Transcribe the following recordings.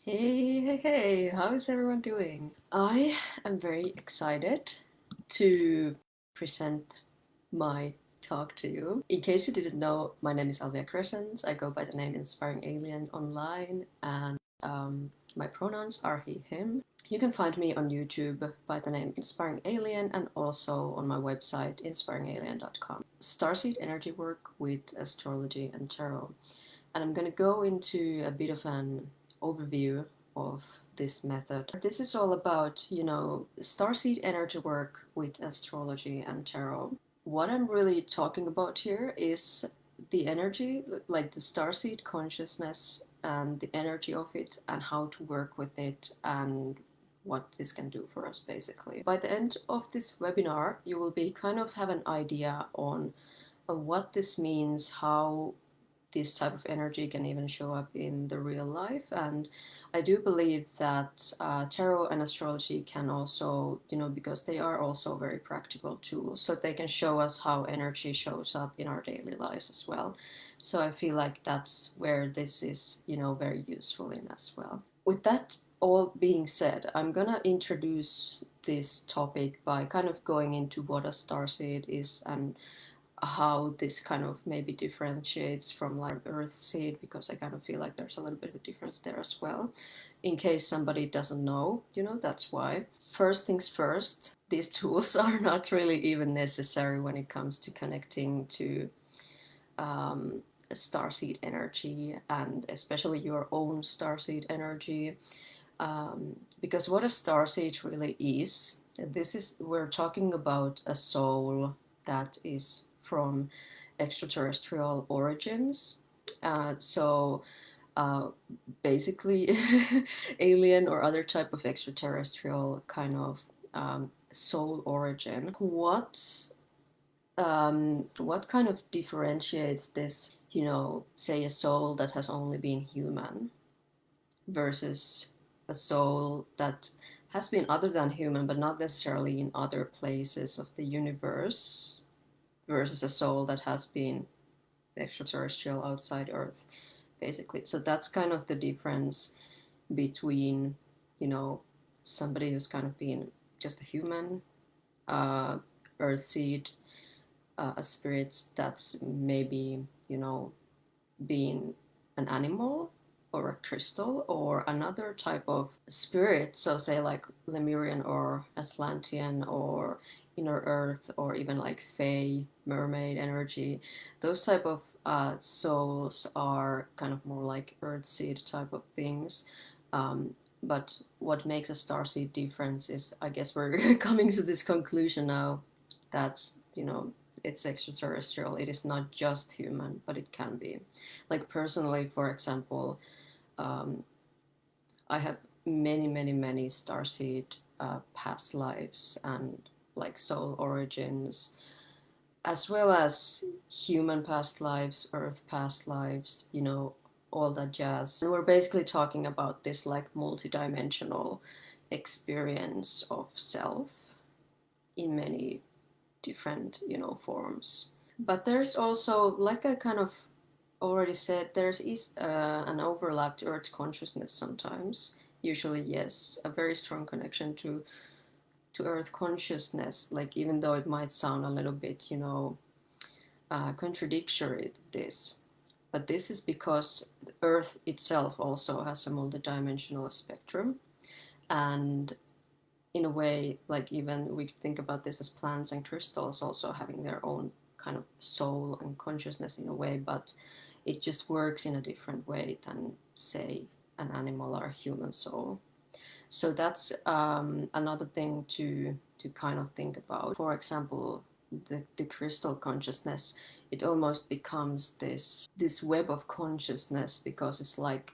Hey, how is everyone doing? I am very excited to present my talk to you. In case you didn't know, my name is Alvia Crescent. I go by the name Inspiring Alien online, and my pronouns are he, him. You can find me on YouTube by the name Inspiring Alien and also on my website inspiringalien.com. Starseed energy work with astrology and tarot. And I'm going to go into a bit of an overview of this method. This is all about, starseed energy work with astrology and tarot. What I'm really talking about here is the energy, like the starseed consciousness and the energy of it, and how to work with it, and what this can do for us basically. By the end of this webinar, you will be kind of have an idea on what this means, how this type of energy can even show up in the real life. And I do believe that tarot and astrology can also, because they are also very practical tools, so they can show us how energy shows up in our daily lives as well. So I feel like that's where this is, very useful in as well. With that all being said, I'm gonna introduce this topic by kind of going into what a starseed is and how this kind of maybe differentiates from like earth seed, because I kind of feel like there's a little bit of a difference there as well. In case somebody doesn't know, that's why. First things first, these tools are not really even necessary when it comes to connecting to starseed energy, and especially your own starseed energy. Because what a starseed really is, we're talking about a soul that is from extraterrestrial origins. So basically, alien or other type of extraterrestrial kind of soul origin. What kind of differentiates this? Say a soul that has only been human versus a soul that has been other than human, but not necessarily in other places of the universe, versus a soul that has been extraterrestrial outside Earth, basically. So that's kind of the difference between, somebody who's kind of been just a human, Earth seed, a spirit that's maybe, being an animal or a crystal or another type of spirit. So say like Lemurian or Atlantean or inner earth or even like Fae, mermaid energy. Those type of souls are kind of more like earth seed type of things. But what makes a starseed difference is, I guess we're coming to this conclusion now, that, it's extraterrestrial. It is not just human, but it can be. Like personally, for example, um, I have many starseed past lives and like soul origins, as well as human past lives, earth past lives, all that jazz. And we're basically talking about this like multidimensional experience of self in many different, forms. But there's also, like I kind of already said, there is an overlap to Earth consciousness sometimes. Usually, yes, a very strong connection to Earth consciousness. Like even though it might sound a little bit, contradictory to this, but this is because Earth itself also has a multidimensional spectrum, and in a way, like even we think about this as plants and crystals also having their own kind of soul and consciousness in a way, but it just works in a different way than, say, an animal or a human soul. So that's another thing to kind of think about. For example, the crystal consciousness, it almost becomes this web of consciousness, because it's like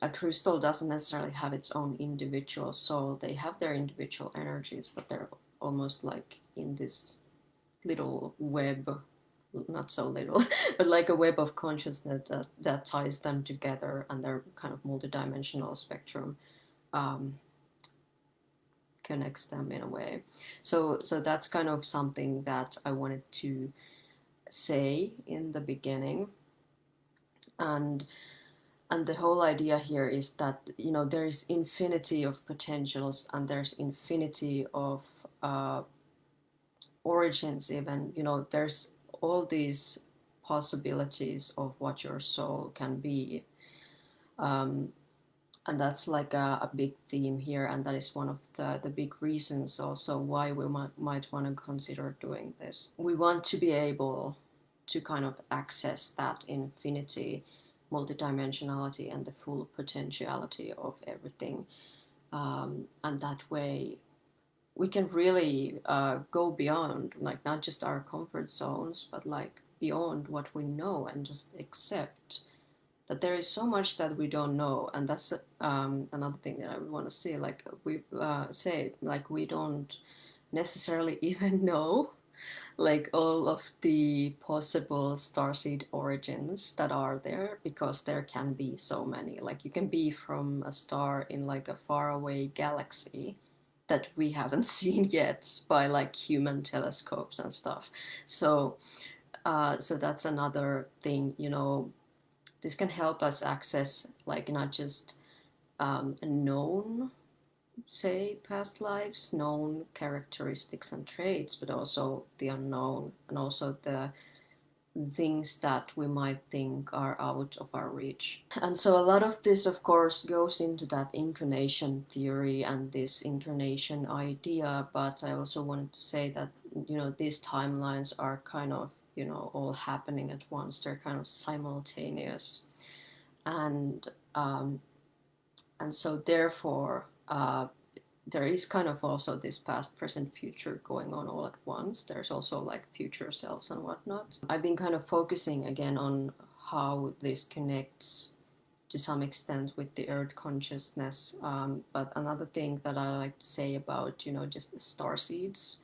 a crystal doesn't necessarily have its own individual soul. They have their individual energies, but they're almost like in this little web, not so little, but like a web of consciousness that ties them together, and their kind of multidimensional spectrum um, connects them in a way. So that's kind of something that I wanted to say in the beginning. And And the whole idea here is that, you know, there is infinity of potentials and there's infinity of origins even, you know, there's all these possibilities of what your soul can be. Um, and that's like a big theme here, and that is one of the big reasons also why we might want to consider doing this. We want to be able to kind of access that infinity, multidimensionality, and the full potentiality of everything. And that way we can really go beyond, like, not just our comfort zones, but like beyond what we know, and just accept that there is so much that we don't know. And that's another thing that I would want to say, like we say, like we don't necessarily even know like all of the possible starseed origins that are there, because there can be so many. Like you can be from a star in like a faraway galaxy that we haven't seen yet by like human telescopes and stuff. So so that's another thing, you know, this can help us access like not just known, say, past lives, known characteristics and traits, but also the unknown, and also the things that we might think are out of our reach. And so a lot of this, of course, goes into that incarnation theory and this incarnation idea. But I also wanted to say that, you know, these timelines are kind of, you know, all happening at once. They're kind of simultaneous. And um, and so therefore there is kind of also this past, present, future going on all at once. There's also like future selves and whatnot. I've been kind of focusing again on how this connects to some extent with the earth consciousness. But another thing that I like to say about, you know, just the star seeds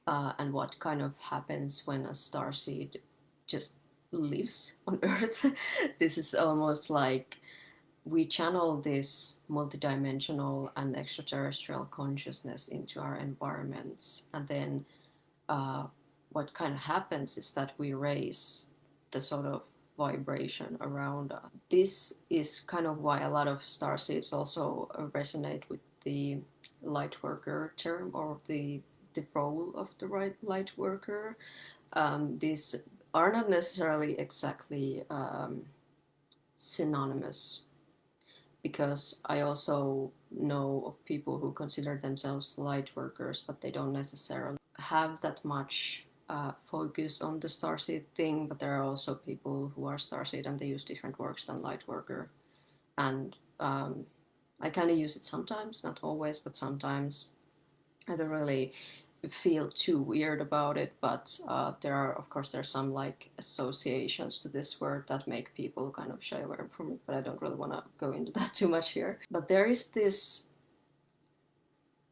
and what kind of happens when a star seed just lives on earth. This is almost like we channel this multidimensional and extraterrestrial consciousness into our environments, and then what kind of happens is that we raise the sort of vibration around us. This is kind of why a lot of starseeds also resonate with the light worker term, or the role of the right light worker. These are not necessarily exactly synonymous, because I also know of people who consider themselves light workers, but they don't necessarily have that much focus on the starseed thing. But there are also people who are starseed and they use different words than light worker. And I kind of use it sometimes, not always, but sometimes. I don't really feel too weird about it, but there are, of course, there's some like associations to this word that make people kind of shy away from it, but I don't really want to go into that too much here. But there is this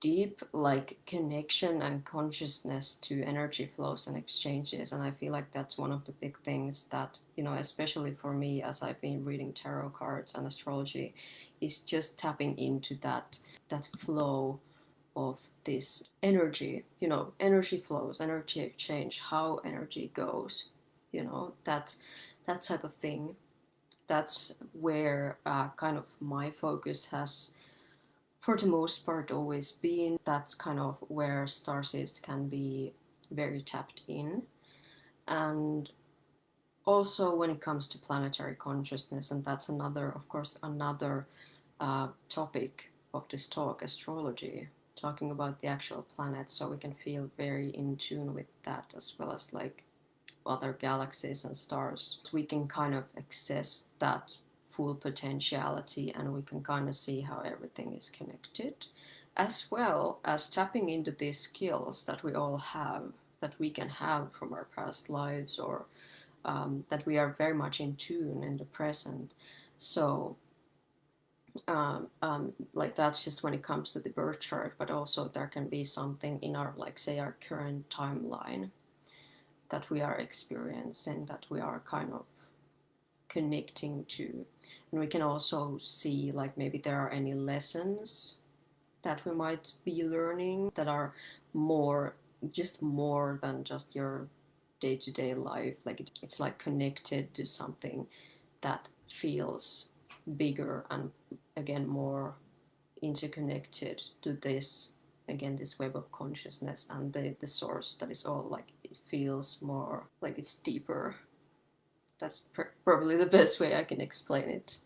deep like connection and consciousness to energy flows and exchanges, and I feel like that's one of the big things that, you know, especially for me, as I've been reading tarot cards and astrology, is just tapping into that flow of this energy, you know, energy flows, energy exchange, how energy goes, you know, that type of thing. That's where kind of my focus has, for the most part, always been. That's kind of where starseeds can be very tapped in. And also when it comes to planetary consciousness, and that's another, of course, another topic of this talk, astrology, talking about the actual planets, so we can feel very in tune with that, as well as like other galaxies and stars. So we can kind of access that full potentiality, and we can kind of see how everything is connected, as well as tapping into these skills that we all have, that we can have from our past lives, or that we are very much in tune in the present. So like that's just when it comes to the birth chart, but also there can be something in our, like, say, our current timeline that we are experiencing, that we are kind of connecting to. And we can also see like maybe there are any lessons that we might be learning that are more, just more than just your day-to-day life. Like it's like connected to something that feels bigger and again more interconnected to this, again, this web of consciousness, and the source that is all like, it feels more like it's deeper. That's probably the best way I can explain it.